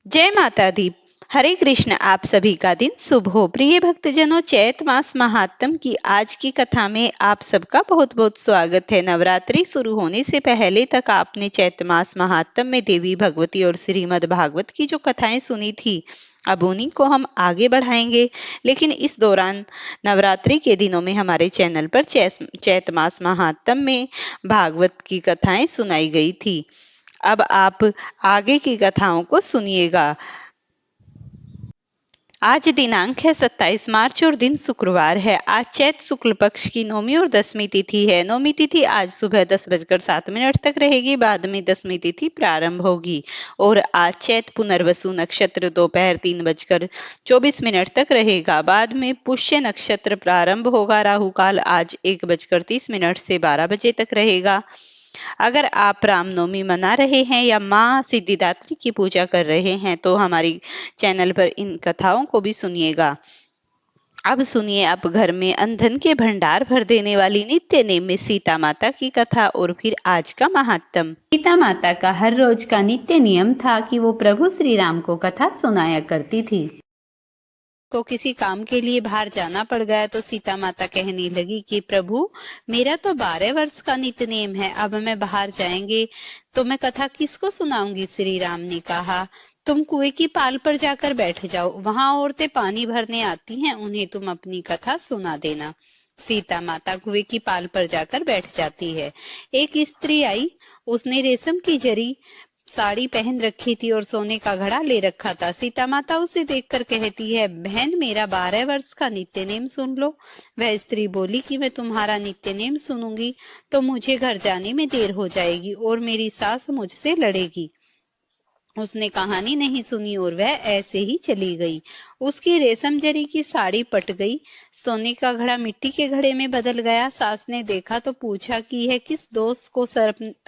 जय माता दी। हरे कृष्ण। आप सभी का दिन शुभ हो। प्रिय भक्तजनों, चैत मास महात्म की आज की कथा में आप सबका बहुत बहुत स्वागत है। नवरात्रि शुरू होने से पहले तक आपने चैत मास महात्म में देवी भगवती और श्रीमद् भागवत की जो कथाएं सुनी थी, अब उन्हीं को हम आगे बढ़ाएंगे। लेकिन इस दौरान नवरात्रि के दिनों में हमारे चैनल पर चैत मास महात्म में भागवत की कथाएं सुनाई गई थी। अब आप आगे की कथाओं को सुनिएगा। आज दिनांक है 27 मार्च और दिन शुक्रवार है। आज चैत शुक्ल पक्ष की नौमी और दसवीं तिथि है। नौमी तिथि आज सुबह 10:07 तक रहेगी, बाद में दसवीं तिथि प्रारंभ होगी। और आज चैत पुनर्वसु नक्षत्र दोपहर 3:24 तक रहेगा, बाद में पुष्य नक्षत्र प्रारंभ होगा। राहु काल आज 1:30 से 12 बजे तक रहेगा। अगर आप रामनवमी मना रहे हैं या माँ सिद्धिदात्री की पूजा कर रहे हैं तो हमारी चैनल पर इन कथाओं को भी सुनिएगा। अब सुनिए आप घर में अंधन के भंडार भर देने वाली नित्य नेम में सीता माता की कथा और फिर आज का महात्म। सीता माता का हर रोज का नित्य नियम था कि वो प्रभु श्री राम को कथा सुनाया करती थी। को किसी काम के लिए बाहर जाना पड़ गया तो सीता माता कहने लगी कि प्रभु, मेरा तो 12 वर्ष का नित्य नेम है, अब मैं बाहर जाएंगे तो मैं कथा किसको सुनाऊंगी। श्री राम ने कहा, तुम कुएं की पाल पर जाकर बैठ जाओ, वहां औरतें पानी भरने आती हैं, उन्हें तुम अपनी कथा सुना देना। सीता माता कुएं की पाल पर जाकर बैठ जाती है। एक स्त्री आई, उसने रेशम की जरी साड़ी पहन रखी थी और सोने का घड़ा ले रखा था। सीता माता उसे देखकर कहती है, बहन, मेरा 12 वर्ष का नित्य नेम सुन लो। वह स्त्री बोली कि मैं तुम्हारा नित्य नेम सुनूंगी तो मुझे घर जाने में देर हो जाएगी और मेरी सास मुझसे लड़ेगी। उसने कहानी नहीं सुनी और वह ऐसे ही चली गई। उसकी रेशम जरी की साड़ी पट गई, सोने का घड़ा मिट्टी के घड़े में बदल गया। सास ने देखा तो पूछा कि यह किस दोस्त को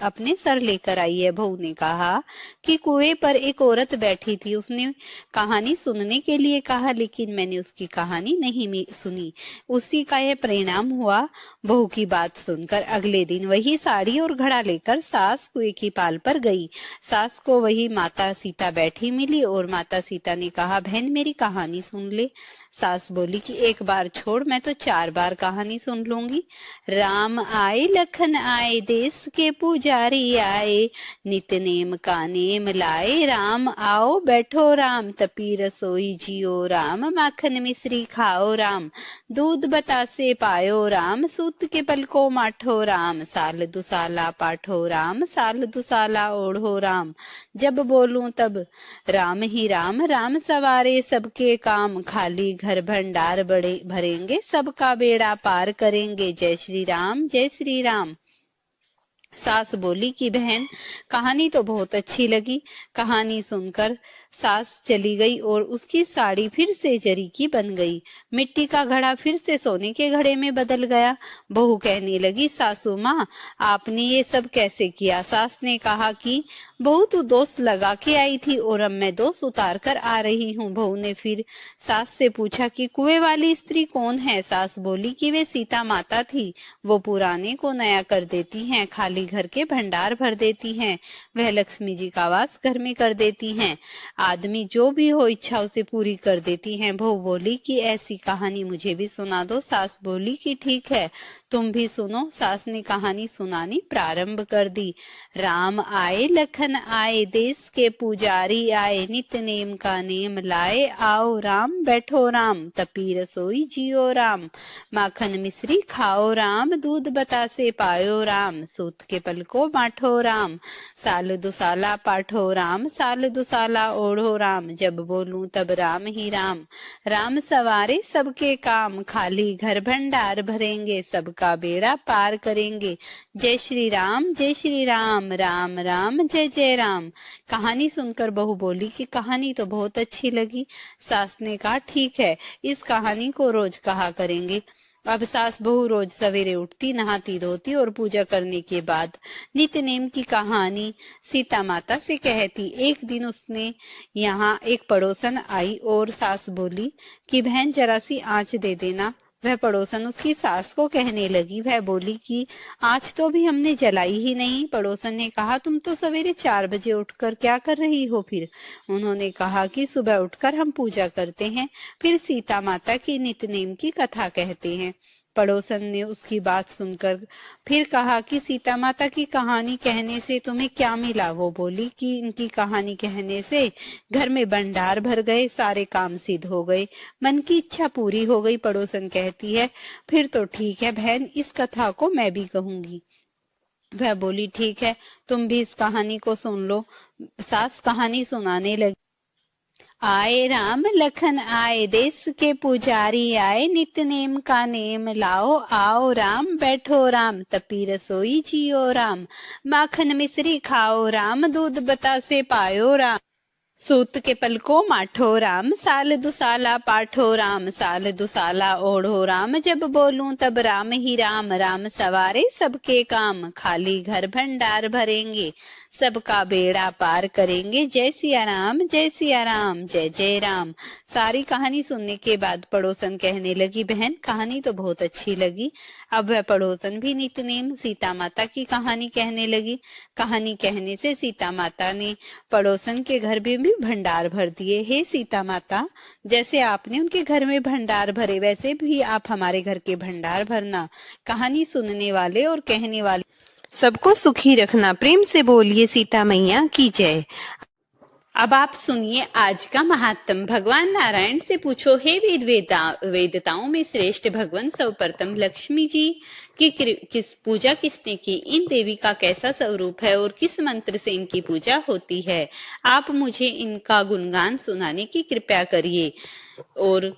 अपने सर लेकर आई है। बहू ने कहा कि कुएं पर एक औरत बैठी थी, उसने कहानी सुनने के लिए कहा, लेकिन मैंने उसकी कहानी नहीं सुनी। उसी का यह परिणाम हुआ। बहू की बात सुनकर अगले दिन वही साड़ी और घड़ा लेकर सास कुएं की पाल पर गई। सास को वही माता सीता बैठी मिली और माता सीता ने कहा, बहन, मेरी कहानी सुन ले। सास बोली कि एक बार छोड़, मैं तो 4 बार कहानी सुन लूंगी। राम आए, लखन आए, देश के पुजारी आए, नित्य नेम का नेम लाए। राम आओ बैठो राम, तपी रसोई जियो राम, माखन मिश्री खाओ राम, दूध बतासे पायो राम, सूत के पल को माठो राम, साल दुसाला पाठो राम, साल दुसाला ओढ़ो राम, जब बोलूं तब राम ही राम, राम सवारे सबके काम, खाली घर भंडार बड़े भरेंगे, सबका बेड़ा पार करेंगे, जय श्री राम, जय श्री राम। सास बोली कि बहन, कहानी तो बहुत अच्छी लगी। कहानी सुनकर सास चली गई और उसकी साड़ी फिर से जरी की बन गई, मिट्टी का घड़ा फिर से सोने के घड़े में बदल गया। बहू कहने लगी, सासू माँ, आपने ये सब कैसे किया। सास ने कहा कि बहू, तू दोष लगा के आई थी और अब मैं दोष उतार कर आ रही हूँ। बहू ने फिर सास से पूछा कि कुएं वाली स्त्री कौन है। सास बोली कि वे सीता माता थी, वो पुराने को नया कर देती हैं, खाली घर के भंडार भर देती हैं, वह लक्ष्मी जी का वास घर में कर देती हैं, आदमी जो भी हो इच्छा उसे पूरी कर देती हैं। बहू बोली कि ऐसी कहानी मुझे भी सुना दो। सास बोली कि ठीक है, तुम भी सुनो। सास ने कहानी सुनानी प्रारंभ कर दी। राम आए, लखन आए, देश के पुजारी आए, नित्य नेम का नेम लाए। आओ राम, बैठो राम, तपी रसोई जियो राम, माखन मिश्री खाओ राम, दूध बतासे पायो राम, सूत के पल को बांटो राम, साल दुसाला पाठो राम, साल दुसाला ओढ़ो राम, जब बोलूं तब राम ही राम, राम सवारे सबके काम, खाली घर भंडार भरेंगे, सबका बेड़ा पार करेंगे, जय श्री राम, जय श्री राम, राम राम जय जय राम। कहानी सुनकर बहू बोली कि कहानी तो बहुत अच्छी लगी। सास ने कहा, ठीक है, इस कहानी को रोज कहा करेंगे। अब सास बहू रोज सवेरे उठती, नहाती धोती और पूजा करने के बाद नित्य नेम की कहानी सीता माता से कहती। एक दिन उसने यहाँ एक पड़ोसन आई और सास बोली कि बहन, जरा सी आंच दे देना, वह पड़ोसन उसकी सास को कहने लगी। वह बोली कि आज तो अभी हमने जलाई ही नहीं। पड़ोसन ने कहा, तुम तो सवेरे 4 बजे उठकर क्या कर रही हो फिर? उन्होंने कहा कि सुबह उठकर हम पूजा करते हैं, फिर सीता माता की नित्य-नेम की कथा कहते हैं। पड़ोसन ने उसकी बात सुनकर फिर कहा कि सीता माता की कहानी कहने से तुम्हें क्या मिला? वो बोली कि इनकी कहानी कहने से घर में भंडार भर गए, सारे काम सिद्ध हो गए, मन की इच्छा पूरी हो गई। पड़ोसन कहती है, फिर तो ठीक है बहन, इस कथा को मैं भी कहूंगी। वह बोली, ठीक है, तुम भी इस कहानी को सुन लो। सास कहानी सुनाने लगी। आए राम लखन आए, देश के पुजारी आए, नित्य नेम का नेम लाओ, आओ राम बैठो राम, तपी रसोई जियो राम, माखन मिश्री खाओ राम, दूध बतासे पायो राम, सूत के पलको माठो राम, साल दुसाला पाठो राम, साल दुसाला ओढ़ो राम, जब बोलूं तब राम ही राम, राम सवारे सबके काम, खाली घर भंडार भरेंगे, सबका बेड़ा पार करेंगे, जय सिया राम, जय सिया राम, जय जय राम। सारी कहानी सुनने के बाद पड़ोसन कहने लगी, बहन कहानी तो बहुत अच्छी लगी। अब वह पड़ोसन भी नित्य-नेम सीता माता की कहानी कहने लगी। कहानी कहने से सीता माता ने पड़ोसन के घर में भी भंडार भर दिए। हे सीता माता, जैसे आपने उनके घर में भंडार भरे, वैसे भी आप हमारे घर के भंडार भरना। कहानी सुनने वाले और कहने वाले सबको सुखी रखना। प्रेम से बोलिए सीता मैया की जय। अब आप सुनिए आज का महात्म। भगवान नारायण से पूछो, हे वेदताओं में श्रेष्ठ भगवान, सर्वप्रथम लक्ष्मी जी की किस पूजा किसने की? इन देवी का कैसा स्वरूप है और किस मंत्र से इनकी पूजा होती है? आप मुझे इनका गुणगान सुनाने की कृपा करिए। और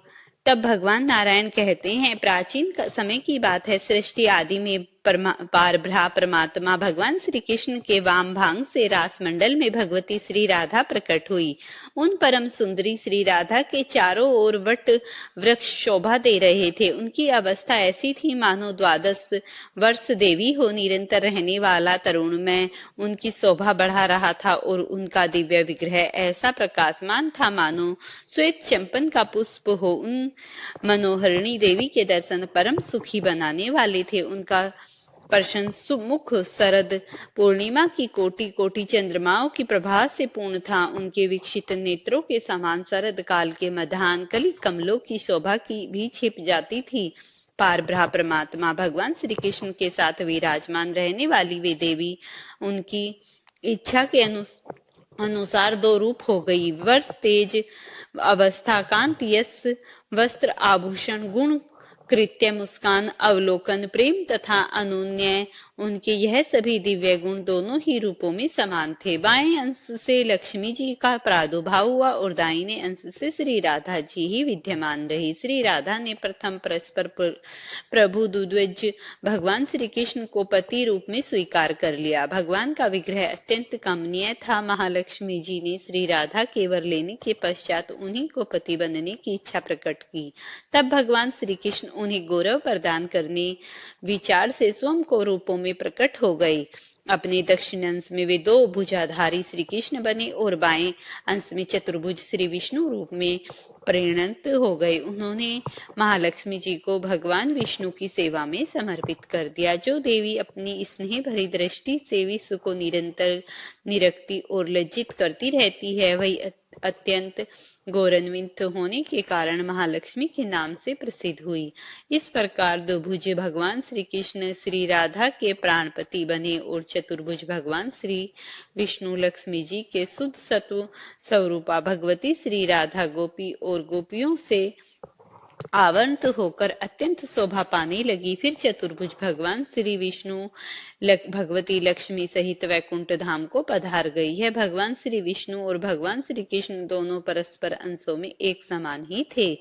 तब भगवान नारायण कहते हैं, प्राचीन समय की बात है, सृष्टि आदि में परमात्मा भगवान श्री कृष्ण के वाम भाग से रास मंडल में भगवती श्री राधा प्रकट हुई। उन परम सुंदरी श्री राधा के चारों ओर वट वृक्ष शोभा दे रहे थे। उनकी अवस्था ऐसी थी मानो 12 वर्ष देवी हो। निरंतर रहने वाला तरुण में उनकी शोभा बढ़ा रहा था और उनका दिव्य विग्रह ऐसा प्रकाशमान था मानो श्वेत चंपन का पुष्प हो। उन मनोहरिणी देवी के दर्शन परम सुखी बनाने वाले थे। उनका प्रसन्न सुमुख शरद पूर्णिमा की कोटि कोटि चंद्रमाओं की प्रभा से पूर्ण था। उनके विकसित नेत्रों के समान शरद काल के मध्याह्न कली कमलों की शोभा की भी छिप जाती थी। पार ब्रह्म परमात्मा भगवान श्री कृष्ण के साथ विराजमान रहने वाली वे देवी उनकी इच्छा के अनुसार 2 रूप हो गई। वर्ष तेज अवस्था, कांति, यश, वस्त्र, आभूषण, गुण, कृत्य, मुस्कान, अवलोकन, प्रेम तथा अनुनय, उनके यह सभी दिव्य गुण दोनों ही रूपों में समान थे। बाएं अंश से लक्ष्मी जी का प्रादुर्भाव हुआ और दाहिने अंश से श्री राधा जी ही विद्यमान रही। श्री राधा ने प्रथम परस्पर प्रभु द्विज भगवान श्री कृष्ण को पति रूप में स्वीकार कर लिया। भगवान का विग्रह अत्यंत कमनीय था। महालक्ष्मी जी ने श्री राधा के वर लेने के पश्चात उन्हीं को पति बनने की इच्छा प्रकट की। तब भगवान श्री कृष्ण उन्हें गौरव प्रदान करने विचार से स्वयं को रूपों में प्रकट हो गए। अपने दक्षिण अंश में वे 2 भुजाधारी श्री कृष्ण बने और बाएं अंश में चतुर्भुज श्री विष्णु रूप में परिणत हो गए। उन्होंने महालक्ष्मी जी को भगवान विष्णु की सेवा में समर्पित कर दिया। जो देवी अपनी स्नेह भरी दृष्टि से विश्व को निरंतर निरखती और लज्जित करती रहती है, वही अत्यंत गौरवान्वित होने के कारण महालक्ष्मी के नाम से प्रसिद्ध हुई। इस प्रकार 2 भुज भगवान श्री कृष्ण श्री राधा के प्राणपति बने और चतुर्भुज भगवान श्री विष्णु लक्ष्मी जी के शुद्ध सत्व स्वरूपा भगवती श्री राधा गोपी और गोपियों से आवंत होकर अत्यंत शोभा पाने लगी। फिर चतुर्भुज भगवान श्री विष्णु भगवती लक्ष्मी सहित वैकुंठ धाम को पधार गई है। भगवान श्री विष्णु और भगवान श्री कृष्ण दोनों परस्पर अंशों में एक समान ही थे।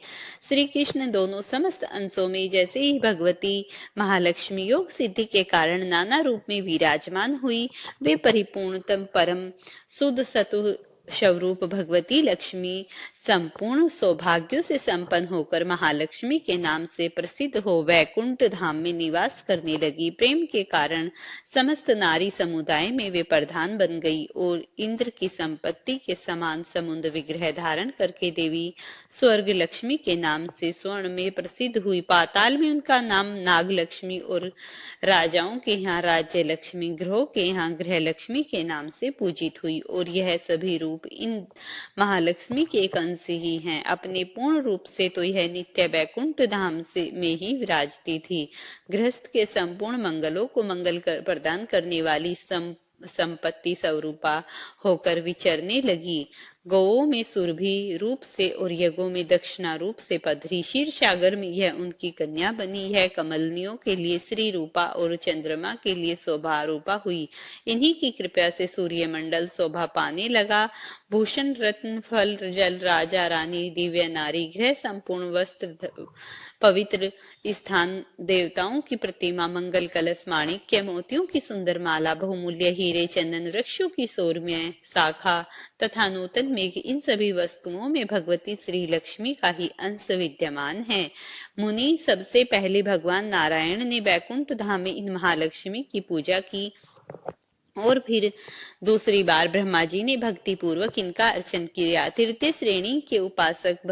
श्री कृष्ण दोनों समस्त अंशों में जैसे ही भगवती महालक्ष्मी योग सिद्धि के कारण नाना रूप में विराजमान हुई, वे परिपूर्णतम परम शुद्ध सत्व स्वरूप भगवती लक्ष्मी संपूर्ण सौभाग्यों से संपन्न होकर महालक्ष्मी के नाम से प्रसिद्ध हो वैकुंठ धाम में निवास करने लगी। प्रेम के कारण समस्त नारी समुदाय में वे प्रधान बन गई और इंद्र की संपत्ति के समान समुद्र विग्रह धारण करके देवी स्वर्ग लक्ष्मी के नाम से स्वर्ण में प्रसिद्ध हुई। पाताल में उनका नाम नाग लक्ष्मी और राजाओं के यहाँ राज्य लक्ष्मी, ग्रहों के यहाँ ग्रह लक्ष्मी के नाम से पूजित हुई। और यह सभी रूप इन महालक्ष्मी के एक अंश ही हैं। अपने पूर्ण रूप से तो यह नित्य वैकुंठ धाम से में ही विराजती थी। गृहस्थ के संपूर्ण मंगलों को प्रदान करने वाली संपत्ति स्वरूपा होकर विचरने लगी। गौओं में सुरभि रूप से और यज्ञों में दक्षिणा रूप से पधरी। क्षीर सागर में यह उनकी कन्या बनी है। कमलनियों के लिए श्री रूपा और चंद्रमा के लिए शोभा रूपा हुई। इन्हीं की कृपा से सूर्यमंडल शोभा पाने लगा। भूषण रत्न फल जल राजा रानी दिव्य नारी गृह संपूर्ण वस्त्र पवित्र स्थान देवताओं की प्रतिमा मंगल कलश माणिक्य मोतियों की सुंदर माला बहुमूल्य हीरे चंदन वृक्षों की सौम्य शाखा तथा नूतन मेघ, इन सभी वस्तुओं में भगवती श्री लक्ष्मी का ही अंश विद्यमान है। मुनि सबसे पहले भगवान नारायण ने वैकुंठ धाम में इन महालक्ष्मी की पूजा की और फिर दूसरी बार ब्रह्मा जी ने भक्ति पूर्वक इनका अर्चन किया। तृतीय श्रेणी के उपासक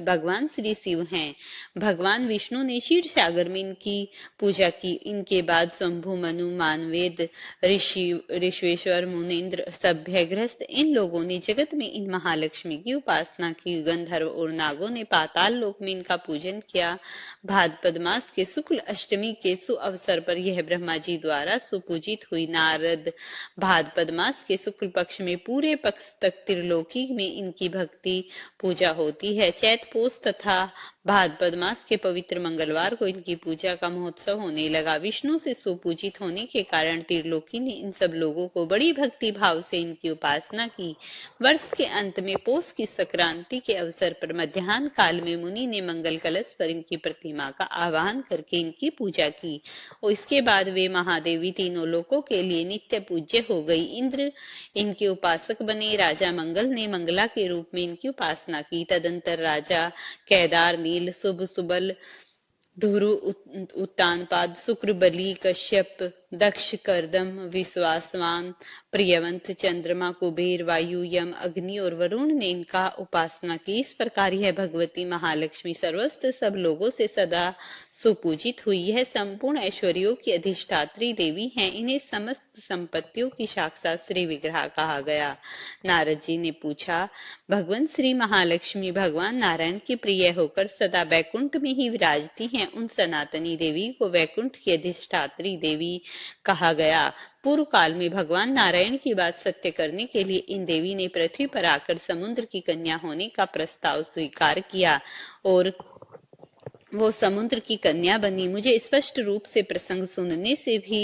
भगवान श्री शिव हैं। भगवान विष्णु ने क्षीर सागर में इनकी पूजा की। इनके बाद शंभु मनु मानवेद ऋषिवेश्वर मुनिंद्र सभ्य गृहस्थ इन लोगों ने जगत में इन महालक्ष्मी की उपासना की। गंधर्व और नागों ने पाताल लोक में इनका पूजन किया। भाद्रपद मास के शुक्ल अष्टमी के सुअवसर पर यह ब्रह्मा जी द्वारा सुपूजित हुई। नारद भाद्रपद मास के शुक्ल पक्ष में पूरे पक्ष तक त्रिलोकी में इनकी भक्ति पूजा होती है। चैत पोष तथा भाद्रपद मास के पवित्र मंगलवार को इनकी पूजा का महोत्सव होने लगा। विष्णु से सुपूजित होने के कारण त्रिलोकी ने इन सब लोगों को बड़ी भक्ति भाव से इनकी उपासना की। वर्ष के अंत में पोष की संक्रांति के अवसर पर मध्याह्न काल में मुनि ने मंगल कलश पर इनकी प्रतिमा का आवाहन करके इनकी पूजा की और इसके बाद वे महादेवी तीनों लोकों के लिए नित्य पूज्य हो गई। इंद्र इनके उपासक बने। राजा मंगल ने मंगला के रूप में इनकी उपासना की। तदंतर राजा केदार नील शुभ सुबल धुरु उत्तानपाद शुक्र बलि कश्यप दक्ष करदम विश्वासवान प्रियवंत चंद्रमा कुबेर वायु यम अग्नि और वरुण ने इनका उपासना की। इस प्रकार यह भगवती महालक्ष्मी सर्वस्त्र सब लोगों से सदा सुपूजित हुई। यह संपूर्ण ऐश्वर्यों की अधिष्ठात्री देवी हैं। इन्हें समस्त संपत्तियों की साक्षात श्री विग्रह कहा गया। नारद जी ने पूछा, भगवान श्री महालक्ष्मी भगवान नारायण की प्रिय होकर सदा वैकुंठ में ही विराजती हैं। उन सनातनी देवी को वैकुंठ की अधिष्ठात्री देवी कहा गया। पूर्व काल में भगवान नारायण की बात सत्य करने के लिए इन देवी ने पृथ्वी पर आकर समुद्र की कन्या होने का प्रस्ताव स्वीकार किया और वो समुद्र की कन्या बनी। मुझे स्पष्ट रूप से प्रसंग सुनने से भी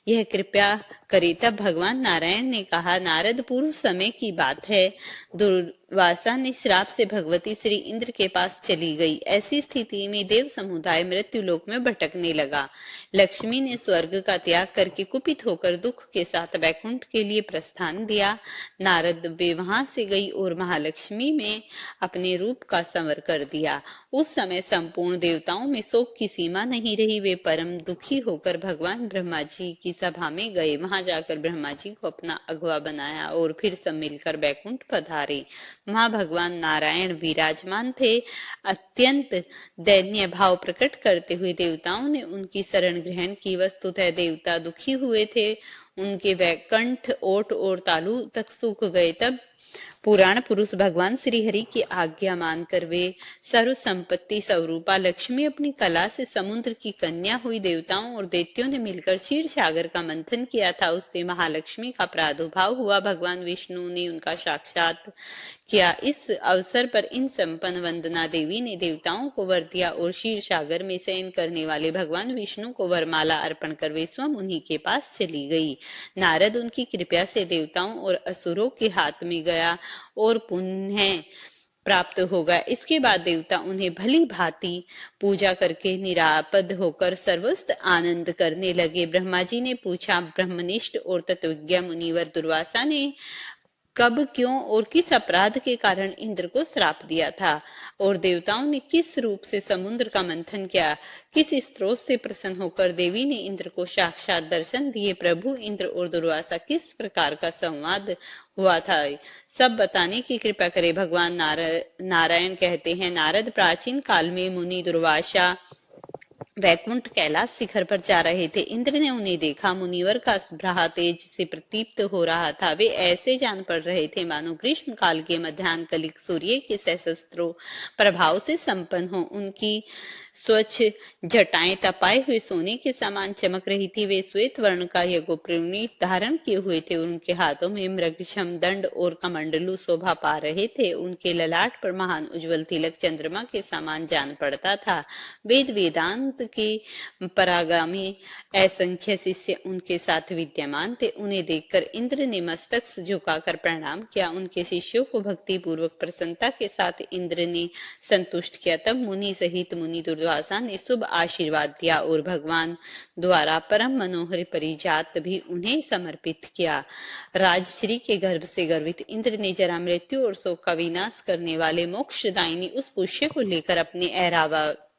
यह कृपया करे। तब भगवान नारायण ने कहा, नारद पूर्व समय की बात है। दुर्वासा ने श्राप से भगवती श्री इंद्र के पास चली गई। ऐसी स्थिति में देव समुदाय मृत्यु लोक में भटकने लगा। लक्ष्मी ने स्वर्ग का त्याग करके कुपित होकर दुख के साथ वैकुंठ के लिए प्रस्थान दिया। नारद वे वहां से गई और महालक्ष्मी में अपने रूप का संवर कर दिया। उस समय संपूर्ण देवताओं में शोक की सीमा नहीं रही। वे परम दुखी होकर भगवान ब्रह्मा जी की सभा में गए। वहां जाकर ब्रह्मा जी को अपना अगवा बनाया और फिर सब मिलकर वैकुंठ पधारे। वहां भगवान नारायण विराजमान थे। अत्यंत दैन्य भाव प्रकट करते हुए देवताओं ने उनकी शरण ग्रहण की। वस्तुतः देवता दुखी हुए थे। उनके वैकुंठ ओट और तालु तक सूख गए। तब पुराण पुरुष भगवान श्री हरि की आज्ञा मानकर वे सर्व संपत्ति स्वरूपा लक्ष्मी अपनी कला से समुद्र की कन्या हुई। देवताओं और दैत्यों ने मिलकर क्षीर सागर का मंथन किया था। उससे महालक्ष्मी का प्रादुर्भाव हुआ। भगवान विष्णु ने उनका साक्षात किया। इस अवसर पर इन संपन्न वंदना देवी ने देवताओं को वर दिया और क्षीर सागर में शयन करने वाले भगवान विष्णु को वरमाला अर्पण कर वे स्वयं उन्हीं के पास चली गई। नारद उनकी कृपा से देवताओं और असुरों के हाथ में गया और पुण्य प्राप्त होगा। इसके बाद देवता उन्हें भली भांति पूजा करके निरापद होकर सर्वस्त्र आनंद करने लगे। ब्रह्मा जी ने पूछा, ब्रह्मनिष्ठ और तत्वज्ञ मुनिवर दुर्वासा ने कब, क्यों और किस अपराध के कारण इंद्र को श्राप दिया था, और देवताओं ने किस रूप से समुद्र का मंथन किया, किस स्रोत से प्रसन्न होकर देवी ने इंद्र को साक्षात दर्शन दिए, प्रभु इंद्र और दुर्वासा किस प्रकार का संवाद हुआ था, सब बताने की कृपा करे। भगवान नारायण कहते हैं, नारद प्राचीन काल में मुनि दुर्वासा वैकुंठ कैलाश शिखर पर जा रहे थे। इंद्र ने उन्हें देखा। मुनिवर का भ्राता तेज से प्रदीप्त हो रहा था। वे ऐसे जान पड़ रहे थे मानो ग्रीष्म काल के मध्याह्न कलिक सूर्य के सहस्त्रों प्रभाव से संपन्न हो। उनकी स्वच्छ जटाएं तपाए हुए सोने के समान चमक रही थी। वे श्वेत वर्ण का यज्ञोपवीत धारण किए हुए थे। उनके हाथों में मृगछम दंड और कमंडलू शोभा पा रहे थे। उनके ललाट पर महान उज्जवल तिलक चंद्रमा के समान जान पड़ता था। वेद वेदांत के परागामी असंख्य शिष्य उनके साथ विद्यमान थे। उन्हें देखकर इंद्र ने मस्तक झुकाकर प्रणाम किया। उनके शिष्यों को भक्ति पूर्वक प्रसन्नता के साथ इंद्र ने संतुष्ट किया। तब मुनि सहित मुनि दुर्वासा ने शुभ आशीर्वाद दिया और भगवान द्वारा परम मनोहर परिजात भी उन्हें समर्पित किया। राजश्री के गर्भ से गर्वित इंद्र ने जरा मृत्यु और शोक का विनाश करने वाले मोक्षदायिनी उस पुष्य को लेकर अपने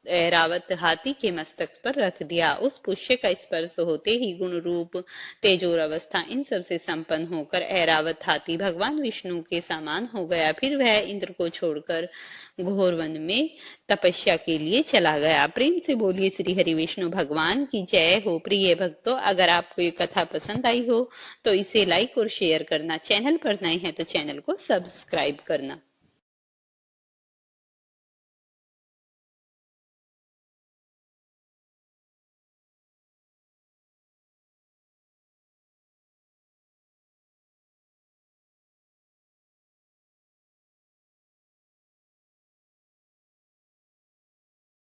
ऐरावत हाथी के मस्तक पर रख दिया। उस पुष्य का स्पर्श होते ही गुण रूप तेजोर अवस्था इन सब से संपन्न होकर ऐरावत हाथी भगवान विष्णु के समान हो गया। फिर वह इंद्र को छोड़कर घोर वन में तपस्या के लिए चला गया। प्रेम से बोलिए श्री हरि विष्णु भगवान की जय हो। प्रिय भक्तों, अगर आपको ये कथा पसंद आई हो तो इसे लाइक और शेयर करना, चैनल पर नए हैं तो चैनल को सब्सक्राइब करना।